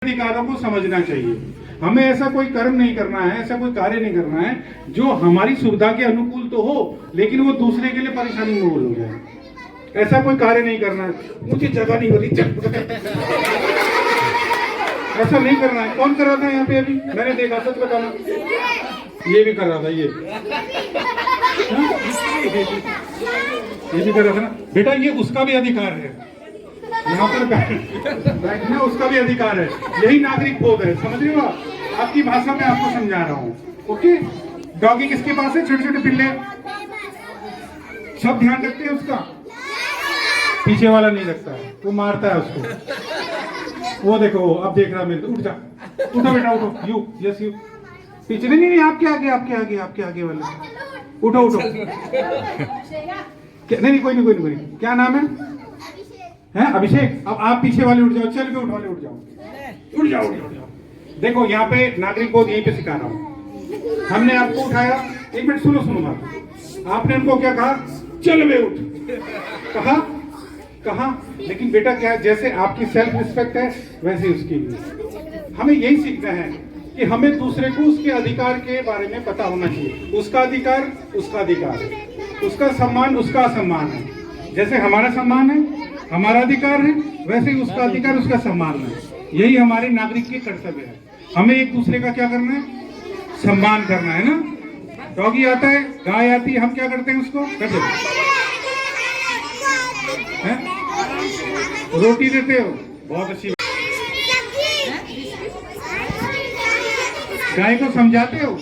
अधिकारों को समझना चाहिए। हमें ऐसा कोई कर्म नहीं करना है, ऐसा कोई कार्य नहीं करना है जो हमारी सुविधा के अनुकूल तो हो लेकिन वो दूसरे के लिए परेशानी में हो जाए। ऐसा कोई कार्य नहीं करना है। मुझे जगह नहीं मिली, ऐसा नहीं करना है। कौन कर रहा था यहाँ पे अभी? मैंने देखा, सच बताना। ये भी कर रहा था, ये भी कर रहा था ना बेटा। ये उसका भी अधिकार है, यहाँ पर बैठना उसका भी अधिकार है। यही नागरिक बोध है, समझ रहे हो आप? आपकी भाषा में आपको समझा रहा हूँ। ओके, डॉगी किसके पास है? छोटे छोटे पिल्ले सब ध्यान रखते हैं उसका। पीछे वाला नहीं रखता है, वो मारता है उसको। वो देखो, अब देख रहा मेरे। उठ जा, उठो बेटा, उठो। You, yes you. पीछे नहीं, नहीं आपके आगे, आपके आगे, आपके आगे वाले। उठो उठो। नहीं, कोई नहीं। क्या नाम है? हैं अभिषेक। अब आप पीछे वाले उठ जाओ, चल के उठ वाले उठ जाओ, उठ जाओ। देखो यहाँ पे नागरिक बोध यहीं पे सिखा रहा हूँ। हमने आपको उठाया, एक मिनट सुनो बात। आपने उनको क्या कहा? चल बे उठ। कहा लेकिन बेटा क्या है, जैसे आपकी सेल्फ रिस्पेक्ट है वैसे उसकी भी। हमें यही सीखना है कि हमें दूसरे को उसके अधिकार के बारे में पता होना चाहिए। उसका अधिकार उसका अधिकार है, उसका सम्मान उसका सम्मान है। जैसे हमारा सम्मान है, हमारा अधिकार है, वैसे ही उसका अधिकार उसका सम्मान है। यही हमारे नागरिक के कर्तव्य है। हमें एक दूसरे का क्या करना है? सम्मान करना है ना। डॉगी आता है, गाय आती है, हम क्या करते हैं? उसको रोटी देते हो, बहुत अच्छी। गाय को समझाते हो?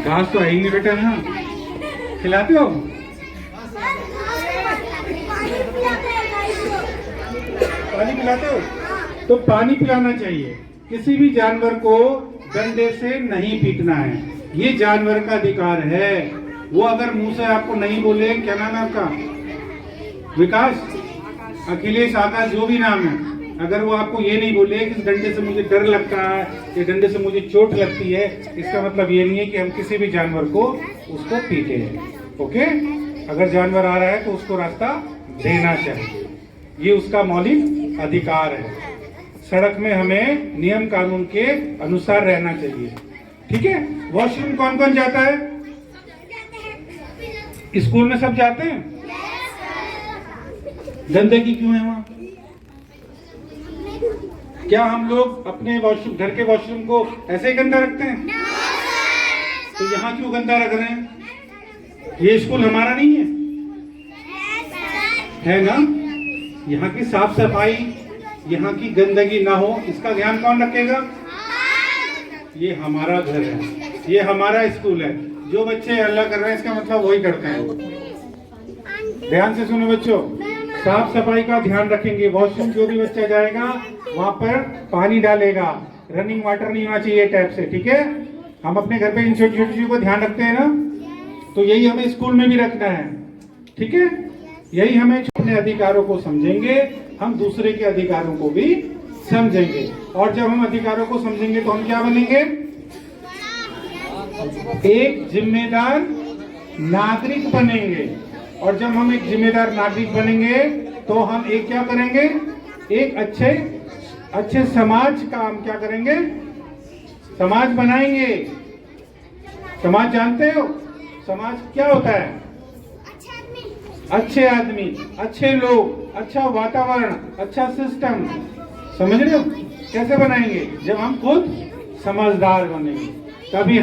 घास तो है ही नहीं बेटा, यहाँ खिलाते हो? पानी पिलाते हो? तो पानी पिलाना चाहिए। किसी भी जानवर को डंडे से नहीं पीटना है, ये जानवर का अधिकार है। वो अगर मुंह से आपको नहीं बोले, क्या नाम है आपका? विकास, अखिलेश, आकाश, जो भी नाम है, अगर वो आपको ये नहीं बोले कि इस डंडे से मुझे डर लगता है, ये डंडे से मुझे चोट लगती है, इसका मतलब ये नहीं है कि हम किसी भी जानवर को उसको पीटे हैं। ओके, अगर जानवर आ रहा है तो उसको रास्ता देना चाहिए, ये उसका मौलिक अधिकार है। सड़क में हमें नियम कानून के अनुसार रहना चाहिए, ठीक है? वॉशरूम कौन कौन जाता है? स्कूल में सब जाते हैं। गंदगी क्यों है वहाँ? क्या हम लोग अपने वॉशरूम, घर के वॉशरूम को ऐसे ही गंदा रखते हैं? तो यहाँ क्यों गंदा रख रहे हैं? ये स्कूल हमारा नहीं है ना? यहाँ की साफ सफाई, यहाँ की गंदगी ना हो, इसका ध्यान कौन रखेगा? ये हमारा घर है, ये हमारा स्कूल है। जो बच्चे हल्ला कर रहे हैं इसका मतलब वही करते हैं। ध्यान से सुनो बच्चों, साफ सफाई का ध्यान रखेंगे। वॉशरूम जो भी बच्चा जाएगा वहाँ पर पानी डालेगा, रनिंग वाटर नहीं होना चाहिए टैप से, ठीक है? हम अपने घर पे इन छोटी छोटी चीजों को ध्यान रखते हैं ना, तो यही हमें स्कूल में भी रखना है, ठीक है? यही हमें अपने अधिकारों को समझेंगे, हम दूसरे के अधिकारों को भी समझेंगे। और जब हम अधिकारों को समझेंगे तो हम क्या बनेंगे? एक जिम्मेदार नागरिक बनेंगे। और जब हम एक जिम्मेदार नागरिक बनेंगे तो हम एक क्या करेंगे? एक अच्छे समाज का हम क्या करेंगे? समाज बनाएंगे। समाज जानते हो? समाज क्या होता है? अच्छे आदमी, अच्छे लोग, अच्छा वातावरण, अच्छा सिस्टम। समझ रहे हो? कैसे बनाएंगे? जब हम खुद समझदार बनेंगे, तभी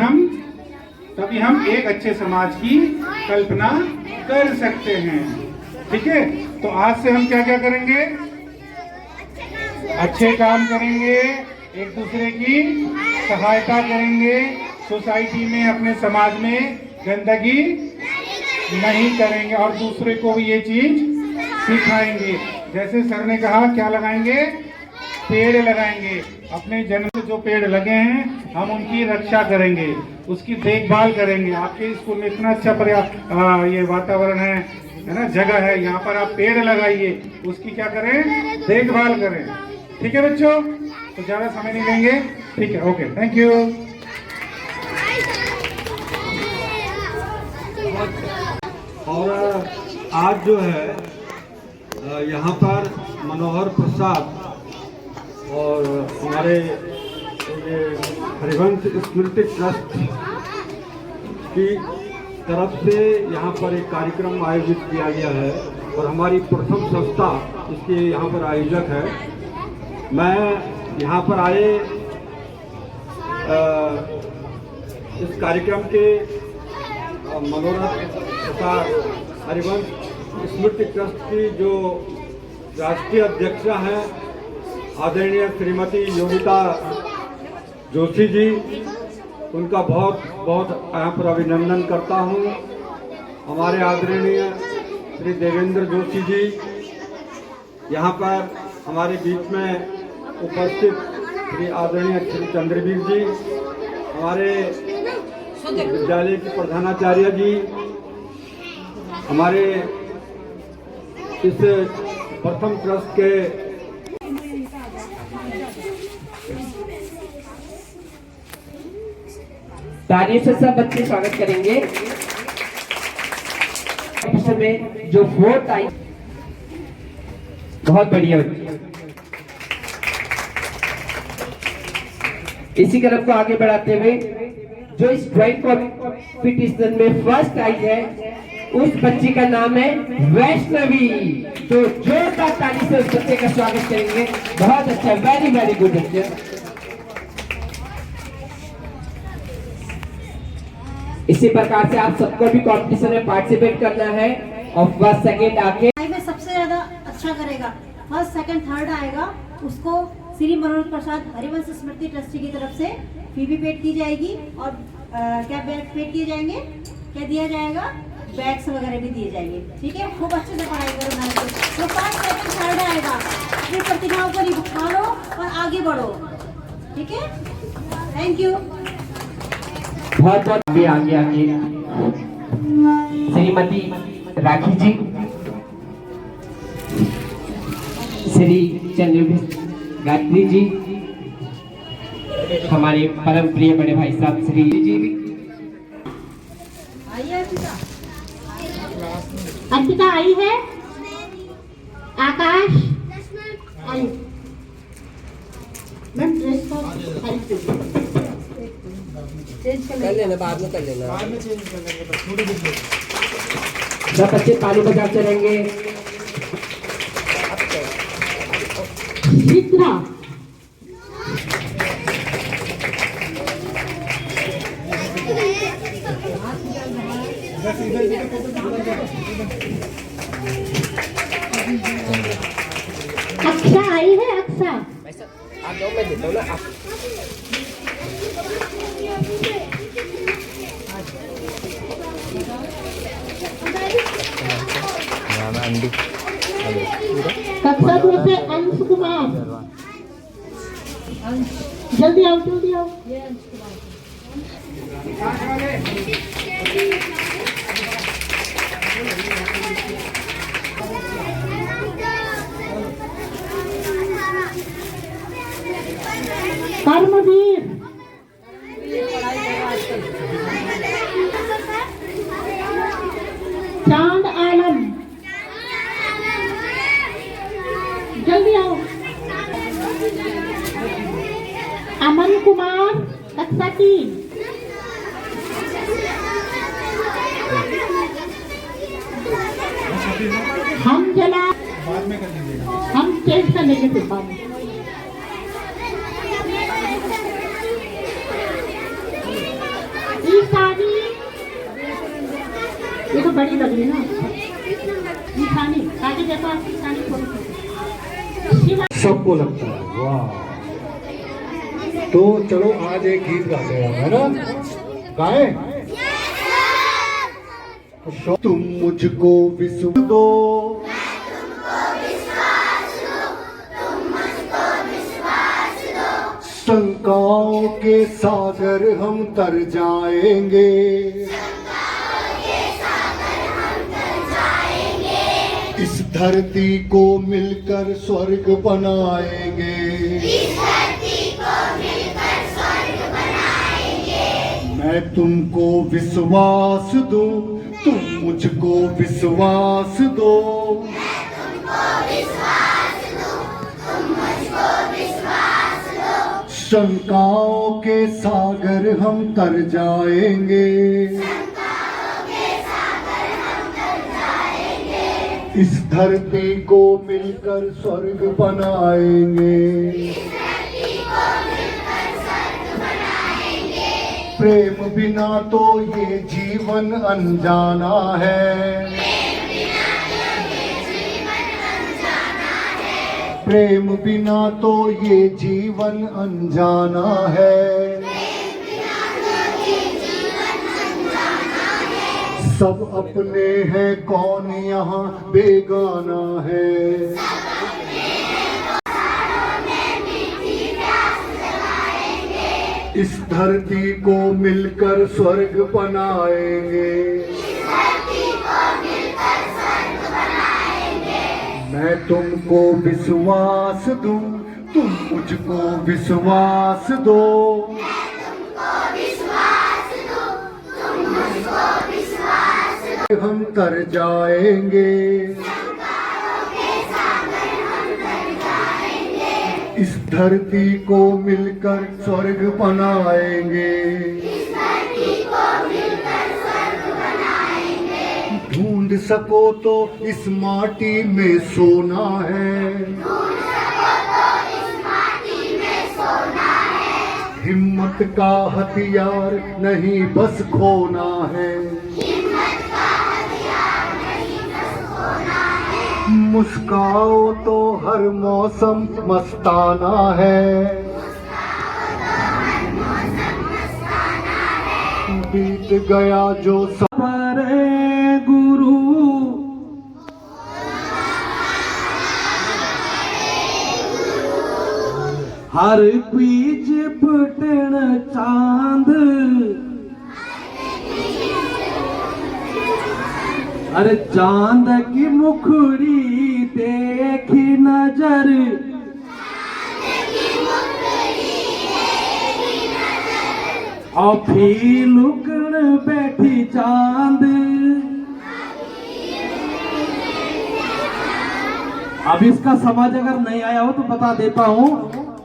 हम एक अच्छे समाज की कल्पना कर सकते हैं, ठीक है? तो आज से हम क्या क्या करेंगे? अच्छे काम करेंगे, एक दूसरे की सहायता करेंगे, सोसाइटी में, अपने समाज में गंदगी नहीं करेंगे और दूसरे को भी ये चीज सिखाएंगे। जैसे सर ने कहा, क्या लगाएंगे? पेड़ लगाएंगे। अपने जन्म से जो पेड़ लगे हैं हम उनकी रक्षा करेंगे, उसकी देखभाल करेंगे। आपके स्कूल में इतना अच्छा ये वातावरण है ना, जगह है, यहाँ पर आप पेड़ लगाइए, उसकी क्या करें? देखभाल करें, ठीक है बच्चों? तो ज्यादा समय नहीं लेंगे, ठीक है? Okay, thank you. और आज जो है यहाँ पर मनोहर प्रसाद और हमारे ये हरिवंश स्मृति ट्रस्ट की तरफ से यहाँ पर एक कार्यक्रम आयोजित किया गया है और हमारी प्रथम संस्था इसके यहाँ पर आयोजक है। मैं यहाँ पर आए इस कार्यक्रम के मनोहर प्रसाद हरिवंश स्मृति ट्रस्ट की जो राष्ट्रीय अध्यक्षा हैं आदरणीय श्रीमती योगिता जोशी जी, उनका बहुत बहुत यहाँ पर अभिनंदन करता हूँ। हमारे आदरणीय श्री देवेंद्र जोशी जी यहाँ पर हमारे बीच में उपस्थित श्री आदरणीय श्री चंद्रवीर जी, हमारे विद्यालय के प्रधानाचार्य जी, हमारे इस प्रथम ट्रस्ट के तालियों से सब बच्चे स्वागत करेंगे। में जो वोट आई बहुत बढ़िया बच्ची, इसी क्रम को आगे बढ़ाते हुए जो इस ड्राइंग कॉम्पिटिशन में फर्स्ट आई है उस बच्ची का नाम है वैष्णवी। तो जोरदार ताली से उस बच्चे का स्वागत करेंगे। बहुत अच्छा, वेरी वेरी गुड बच्चे। इसी प्रकार से आप सबको भी कंपटीशन में पार्टिसिपेट करना है और फर्स्ट सेकंड आके में सबसे ज्यादा अच्छा करेगा, फर्स्ट सेकंड थर्ड आएगा, उसको श्री मनोहर प्रसाद हरिवंश स्मृति ट्रस्टी की तरफ से फी भी पेड की जाएगी और क्या बैग पेड किए जाएंगे, क्या दिया जाएगा, बैग्स वगैरह भी दिए जाएंगे। ठीक है, खूब अच्छे से पढ़ाई करो ना। तो फर्स्ट सेकंड थर्ड आएगा, अपनी प्रतिभाओं को निखारो लो और आगे बढ़ो। ठीक है, थैंक यू। बहुत बहुत भी आगे श्रीमती राखी जी, श्री चंद्रवीर गायत्री जी, हमारे परम प्रिय बड़े भाई साहब श्री जी भी। अर्पिता आई है, आकाश आई। मैम ड्रेस कर लेना, बाद में कर लेना। सब बच्चे ताली बजा चलेंगे। चित्रा अक्षा आई है, अक्षा आप जाओ, मैं देता हूँ ना। कक्षा 2 से अंश कुमार, जल्दी आओ जल्दी आओ। कर्मवीर चांद आलम, जल्दी आओ। अमन कुमार कक्षा 3, हम जला हम चेंज कर लेंगे फिर बाद में। ईशानी, ये तो बड़ी लग रही है ना। ईशानी आगे देखो, ईशानी थोड़ी सबको लगता है वाह। तो चलो आज एक गीत गाते हैं, है ना? गाए? तुम मुझको विश्वास दो, शंकाओं के सागर हम तर जाएंगे, इस धरती को मिलकर स्वर्ग बनाएंगे, मैं तुमको विश्वास दूं, तुम मुझको विश्वास दो, शंकाओं के सागर हम तर जाएंगे, इस धरती को मिलकर स्वर्ग बनाएंगे। प्रेम बिना तो ये जीवन अनजाना है, प्रेम बिना तो ये जीवन अनजाना है। सब अपने हैं, कौन यहाँ बेगाना है। इस धरती को मिलकर स्वर्ग बनाएंगे, मैं तुमको विश्वास दूं, तुम मुझको विश्वास दो। हम तर जाएंगे, इस धरती को मिलकर स्वर्ग बनाएंगे। ढूंढ सको तो इस माटी में सोना है, हिम्मत का हथियार नहीं बस खोना है। मुस्काओ तो हर मौसम मस्ताना है, बीत गया जो सफर गुरु। हर बीच फुटन चांद, अरे चांद की मुखड़ी देखी नजर, और फिर लुकन बैठी चांद। अब इसका समझ अगर नहीं आया हो तो बता देता हूँ,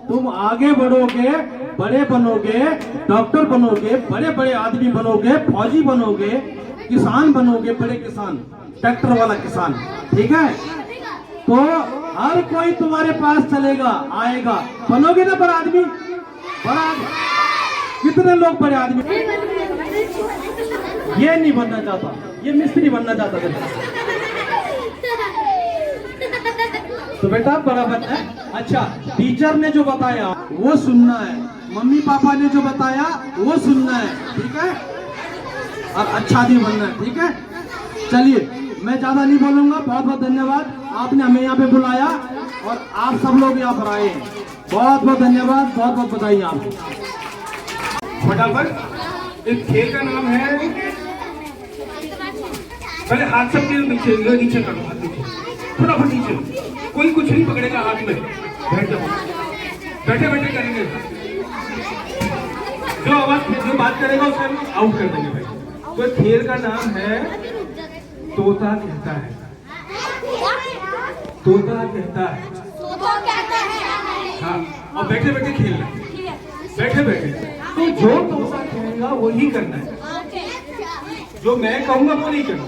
तुम आगे बढ़ोगे, बड़े बनोगे, डॉक्टर बनोगे, बड़े बड़े आदमी बनोगे, फौजी बनोगे, किसान बनोगे, बड़े किसान, ट्रैक्टर वाला किसान, ठीक है। तो हर कोई तुम्हारे पास चलेगा, आएगा, बनोगे ना बड़ा आदमी। बड़ा आदमी कितने लोग बड़े आदमी, ये नहीं बनना चाहता, ये मिस्त्री बनना चाहता था। तो बेटा बड़ा बनना है। अच्छा, टीचर ने जो बताया वो सुनना है, मम्मी पापा ने जो बताया वो सुनना है, ठीक है, और अच्छा आदमी बनना है, ठीक है। चलिए मैं ज्यादा नहीं बोलूंगा, बहुत बहुत धन्यवाद, आपने हमें यहाँ पे बुलाया और आप सब लोग यहाँ पर आए, बहुत बहुत धन्यवाद, बहुत बहुत बधाई आपको। फटाफट, इस खेल का नाम है, पहले हाथ सबके नीचे नीचे करो, हाथ नीचे, फटाफट नीचे, कोई कुछ नहीं पकड़ेगा हाथ में, बैठ जाओ, बैठे बैठे करेंगे, जो आवाज जो बात करेगा उसको आउट कर देंगे भाई। तो खेल का नाम है तोता कहता है, तोता कहता है, हाँ, और बैठे बैठे खेलना, बैठे बैठे, तो जो तोता कहेगा वही करना है, जो मैं कहूंगा वो नहीं करना,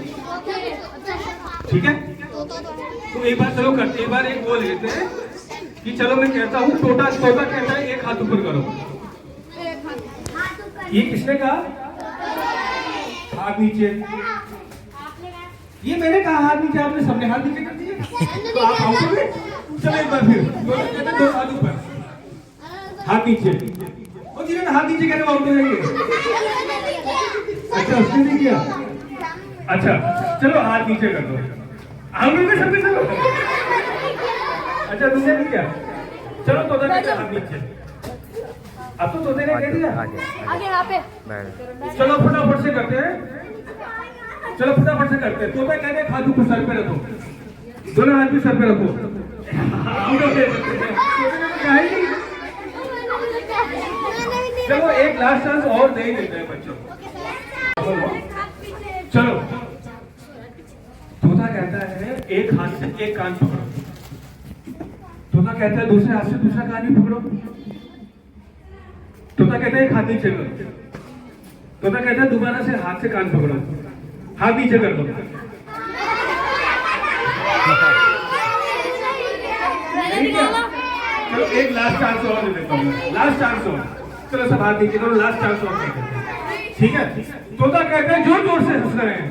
ठीक है। तो एक बार चलो करते, एक बार एक बोल लेते हैं कि चलो मैं कहता हूँ तोता, तोता कहता है एक हाथ ऊपर करो, ये किसने कहा? हाथ नीचे, ये मैंने कहा हाथ नीचे, आपने सबने हाथ नीचे कर दिए, तो आप आओगे। चलो एक बार फिर दो हाथ ऊपर, हाथ नीचे, और जिन्होंने हाथ नीचे कहने आउट हो जाएंगे। अच्छा उसने नहीं किया, अच्छा चलो हाथ नीचे कर दो, आउट हो गए सब, चलो। अच्छा तुमने नहीं किया, चलो तोता कहता है हाथ नीचे, अब तो तोते ने कह दिया आगे यहाँ पे। चलो फटाफट से करते हैं, चलो फटाफट से करते हैं। तोता कहते हैं हाथ ऊपर सर पे रखो, दोनों हाथ भी सर पे रखो, चलो एक लास्ट चांस और दे देते हैं बच्चों। चलो तोता तोता कहता है एक हाथ से एक कान पकड़ो। तोता कहता है दूसरे हाथ से दूसरा कान भी पकड़ो। तोता कहता है एक हाथ नीचे करो। तोता कहता है दोबारा से हाथ से कान पकड़ो, हाथ नीचे कर दो। नहीं क्या? चलो एक लास्ट चांस और दे देता हूँ, लास्ट चांस और। चलो सब हाथ नीचे करो, लास्ट चांस और करते हैं, ठीक है? तोता कहता है जोर जोर से हंस रहे हैं।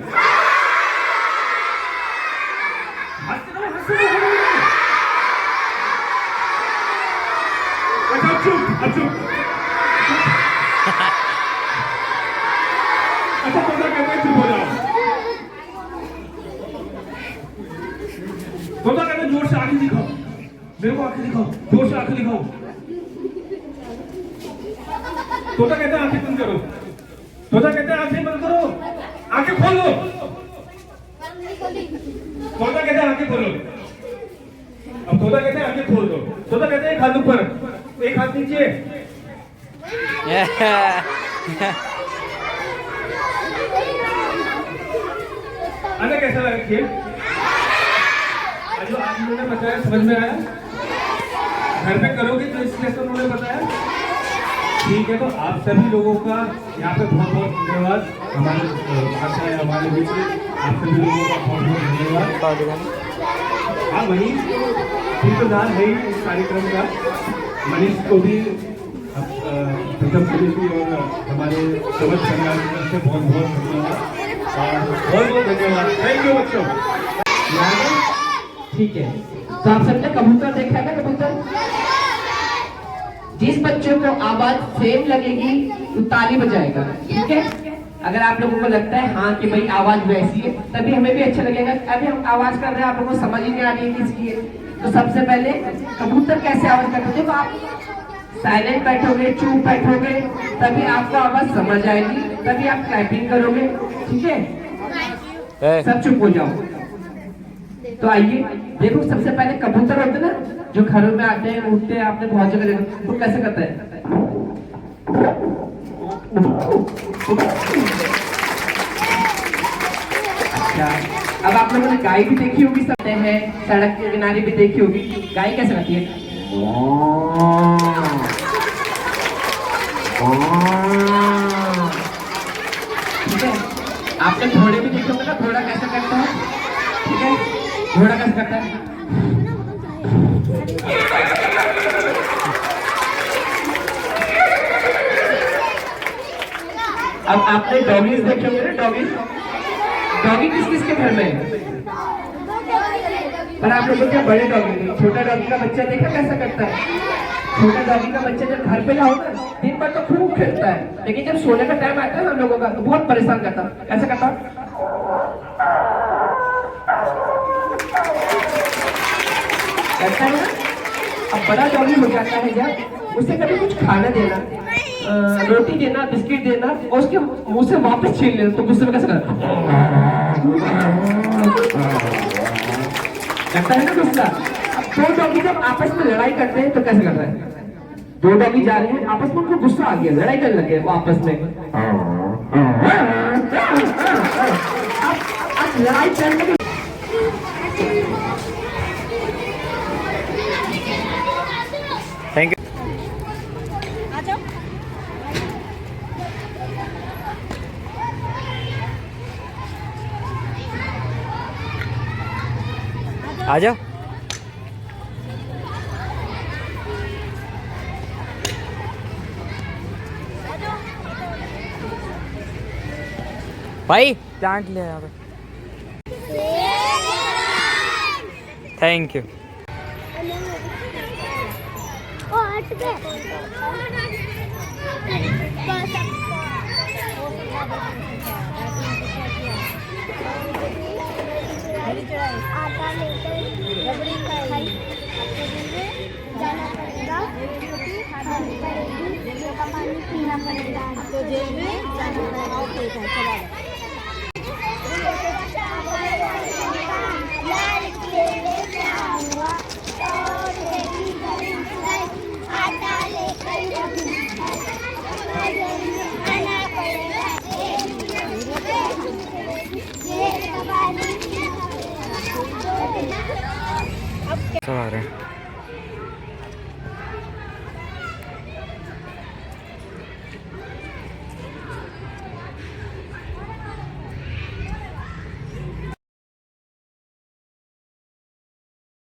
अच्छा अब चुप, अब चुप। अच्छा तोता कहता है चुप हो जाओ। तोता कहता है जोर से आंखें दिखाओ, मेरे को आंखें दिखाओ, जोर से आंखें दिखाओ। तोता कहता है आंखें बंद करो। तोता कहता है आंखें बंद करो, आंखें खोल लो। तोता कहता है आंखें खोलो। अब तोता कहता है आंखें खोल दो। तोता कहता है एक हाथ ऊपर एक हाथ नीचे। अरे कैसा लगा खेल? जो आज उन्होंने बताया समझ में आया? घर पे करोगे तो इसलिए तो उन्होंने बताया। ठीक है, तो आप सभी लोगों का यहाँ पे बहुत बहुत धन्यवाद। हमारे भाषा है हमारे बीच में आप सभी लोगों का बहुत बहुत धन्यवाद। हाँ मनीष सूत्रधार है इस कार्यक्रम का। मनीष को भी प्रथम समिति और हमारे समझ संघ से बहुत बहुत धन्यवाद और बहुत बहुत धन्यवाद। थैंक यू बच्चों। ठीक है, तो आप सबने कबूतर देखा है ना? कबूतर जिस बच्चों को आवाज सेम लगेगी वो ताली बजाएगा, ठीक है? अगर आप लोगों को लगता है हाँ कि भाई आवाज वैसी है तभी हमें भी अच्छा लगेगा। अभी हम आवाज कर रहे हैं, आप लोगों को समझ ही नहीं आ रही है किसकी है। तो सबसे पहले कबूतर कैसे आवाज करते हैं? देखो आप साइलेंट बैठोगे, चुप बैठोगे, तभी आपको आवाज समझ आएगी, तभी आप क्लैपिंग करोगे, ठीक है? सब चुप हो जाओ। तो आइए देखो, सबसे पहले कबूतर होते हैं ना जो घरों में आते हैं, उठते हैं, आपने बहुत जगह देखा, वो कैसे करता है? अच्छा, अब आप लोगों ने गाय भी देखी होगी, सब हैं सड़क के किनारे भी देखी होगी। गाय कैसे करती है? ठीक है, आपने घोड़े भी देखे होंगे ना, घोड़ा कैसे करता है? ठीक है, घोड़ा कैसे करता है? अब आपने डॉगीज देखे होंगे ना, डॉगीज। डॉगी किस किस के घर में है? पर आप लोगों के बड़े डॉगी नहीं, छोटा डॉगी का बच्चा देखा कैसा करता है? छोटा डॉगी का बच्चा जब घर पे जाओ ना दिन भर तो खूब खेलता है, लेकिन जब सोने का टाइम आता है हम लोगों का तो बहुत परेशान करता है। कैसे करता है? करता है ना? अब बड़ा डॉगी हो जाता है जब उसे कभी कुछ खाना देना, रोटी देना, बिस्किट देना और उसके मुंह से वापस छीन लेना, तो गुस्से में कैसे करता है ना गुस्सा? अब दो डॉगी जब आपस में लड़ाई करते हैं तो कैसे करता है? दो डॉगी जा रहे हैं आपस में, उनको गुस्सा आ गया, लड़ाई करने लगे वो आपस में। अब लड़ाई करने के आ जाओ। भाई प्लांट ले यहाँ पे। Thank you. आटा लेकर रबड़ी खाई जाना पड़ेगा, खानी पड़ेगी, जेल का पानी पीना पड़ेगा, तो जेल में जाना पड़ेगा। ओके चला आटा लेकर आना पड़ेगा, जेल का पानी सब आ रहे हैं।